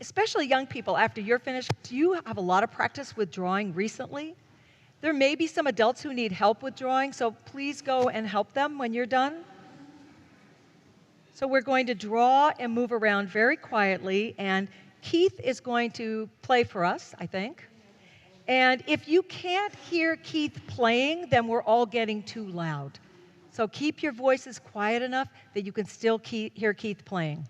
especially young people, after you're finished, do you have a lot of practice with drawing recently? There may be some adults who need help with drawing, so please go and help them when you're done. So we're going to draw and move around very quietly, and Keith is going to play for us, I think. And if you can't hear Keith playing, then we're all getting too loud. So keep your voices quiet enough that you can still hear Keith playing.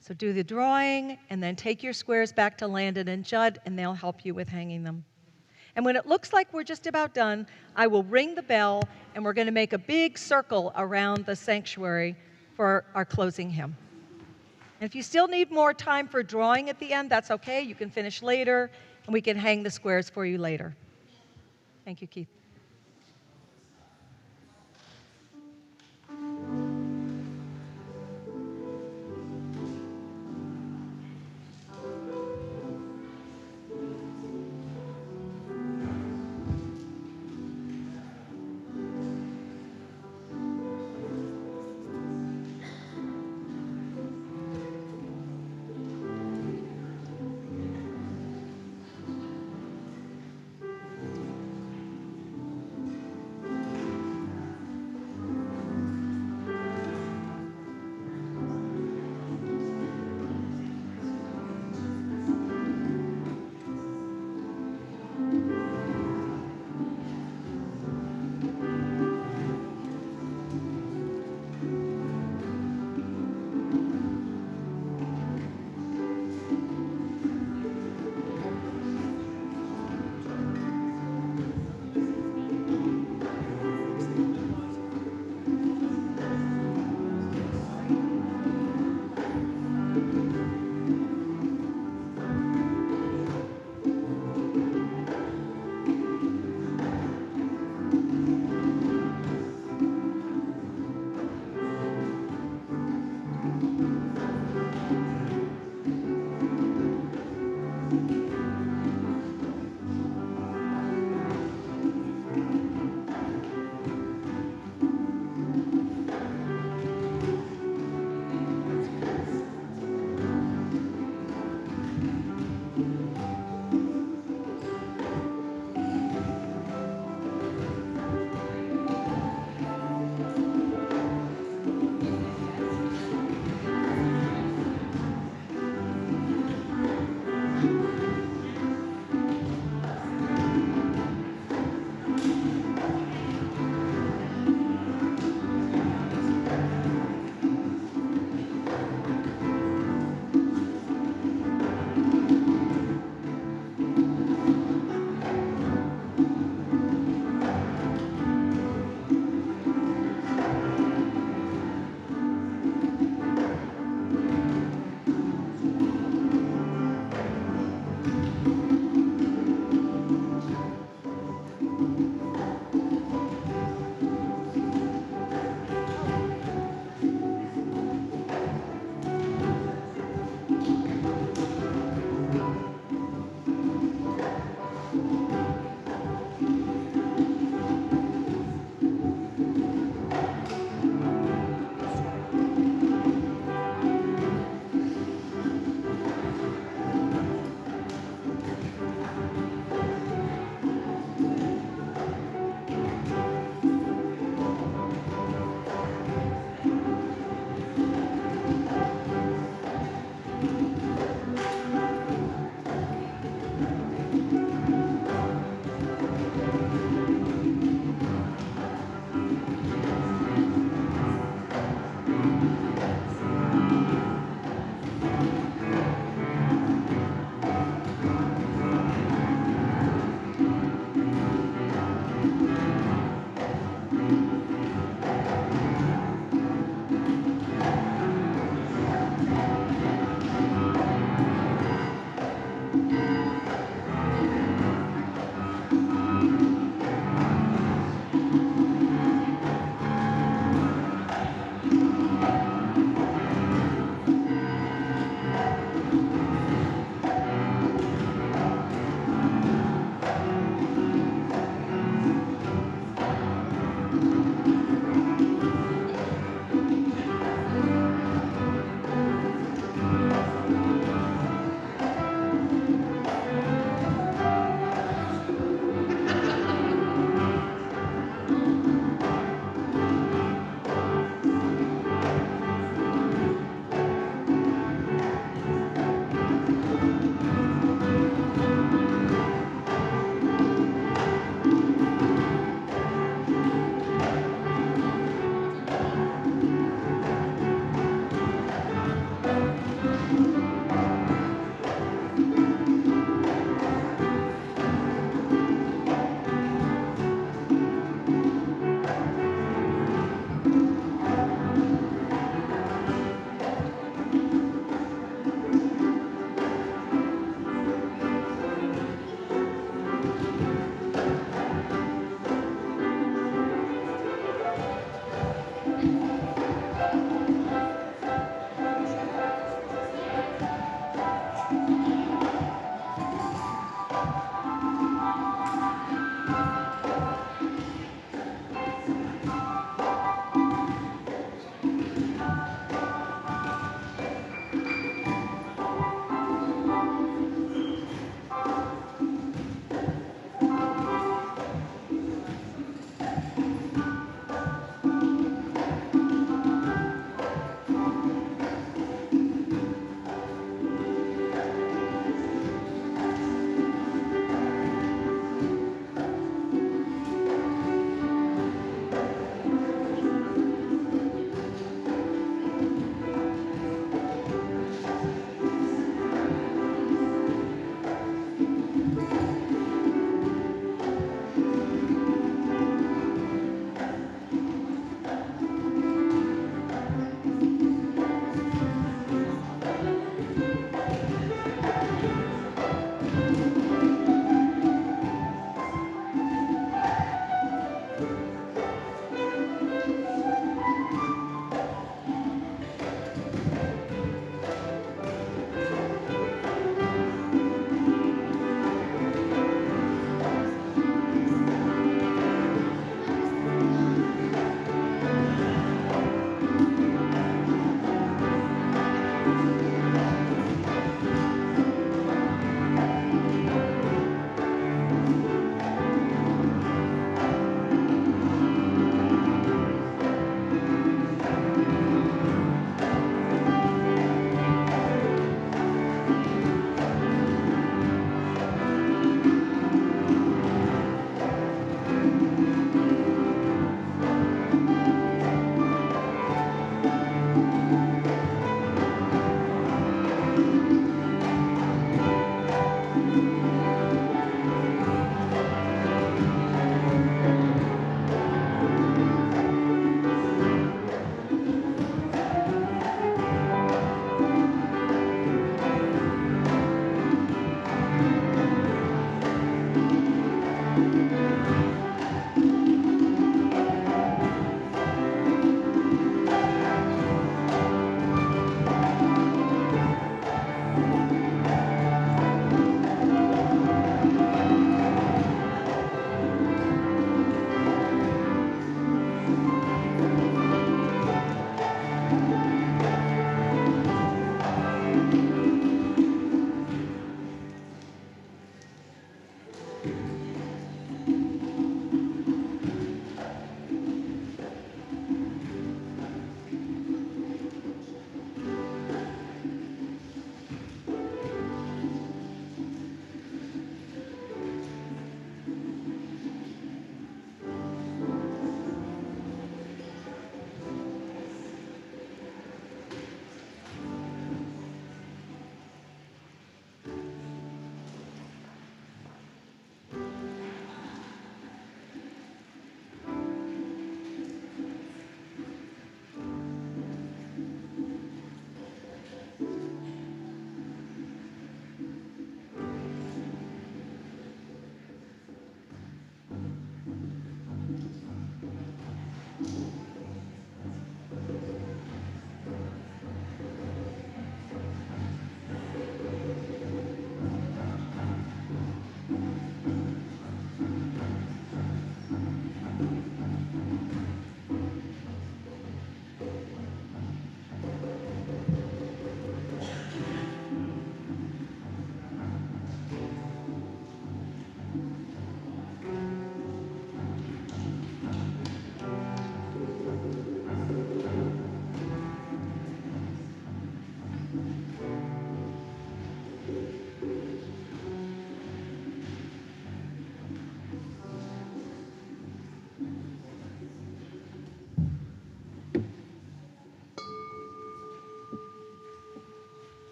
So do the drawing, and then take your squares back to Landon and Judd, and they'll help you with hanging them. And when it looks like we're just about done, I will ring the bell, and we're going to make a big circle around the sanctuary for our closing hymn. And if you still need more time for drawing at the end, that's okay. You can finish later, and we can hang the squares for you later. Thank you, Keith.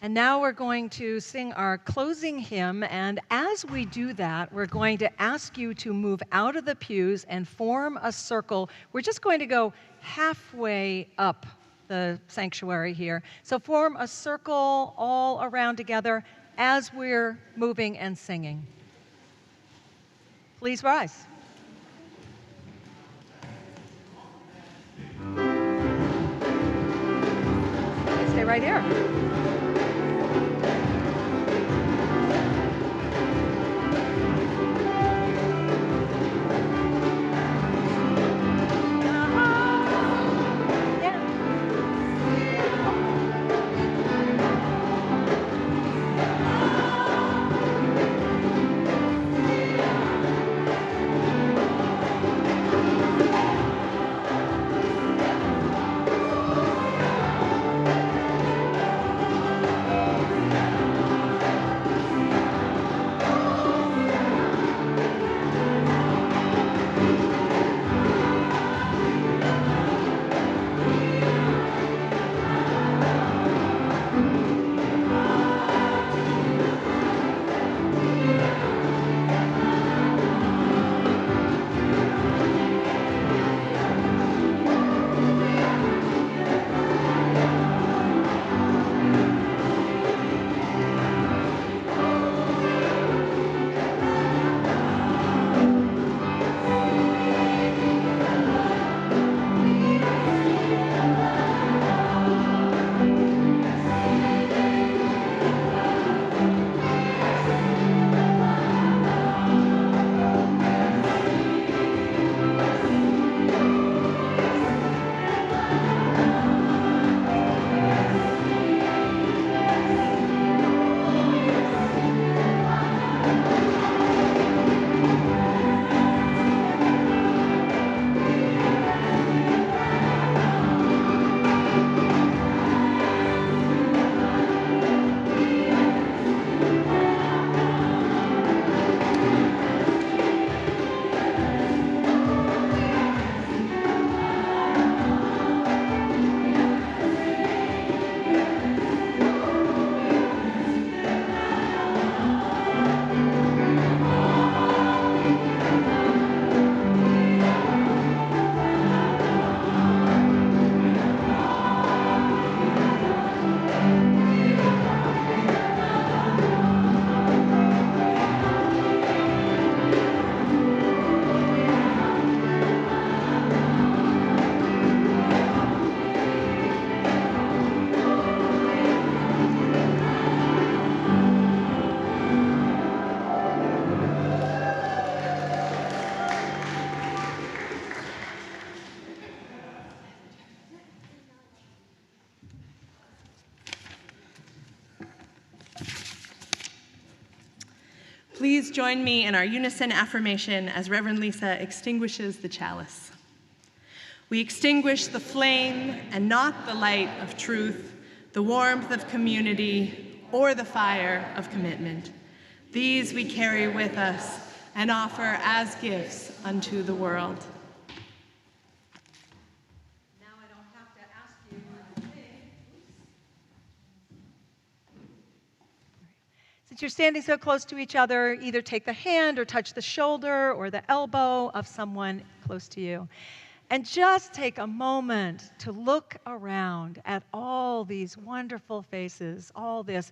And now we're going to sing our closing hymn, and as we do that, we're going to ask you to move out of the pews and form a circle. We're just going to go halfway up the sanctuary here. So form a circle all around together as we're moving and singing. Please rise. Stay right here. Please join me in our unison affirmation as Reverend Lisa extinguishes the chalice. We extinguish the flame and not the light of truth, the warmth of community, or the fire of commitment. These we carry with us and offer as gifts unto the world. Now I don't have to ask you to sing. Since you're standing so close to each other, either take the hand or touch the shoulder or the elbow of someone close to you. And just take a moment to look around at all these wonderful faces, all this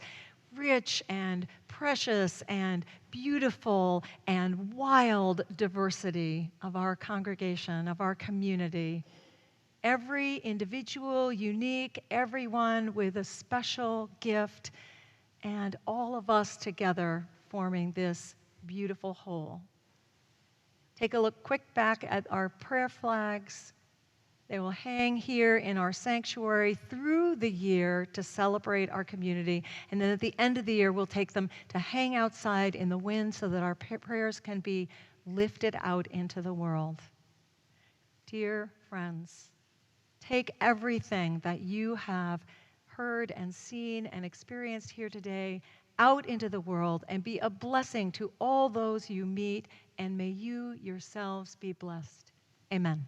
rich and precious and beautiful and wild diversity of our congregation, of our community. Every individual, unique, everyone with a special gift, and all of us together forming this beautiful whole. Take a look quick back at our prayer flags. They will hang here in our sanctuary through the year to celebrate our community. And then at the end of the year, we'll take them to hang outside in the wind so that our prayers can be lifted out into the world. Dear friends, take everything that you have heard and seen and experienced here today out into the world and be a blessing to all those you meet, and may you yourselves be blessed. Amen.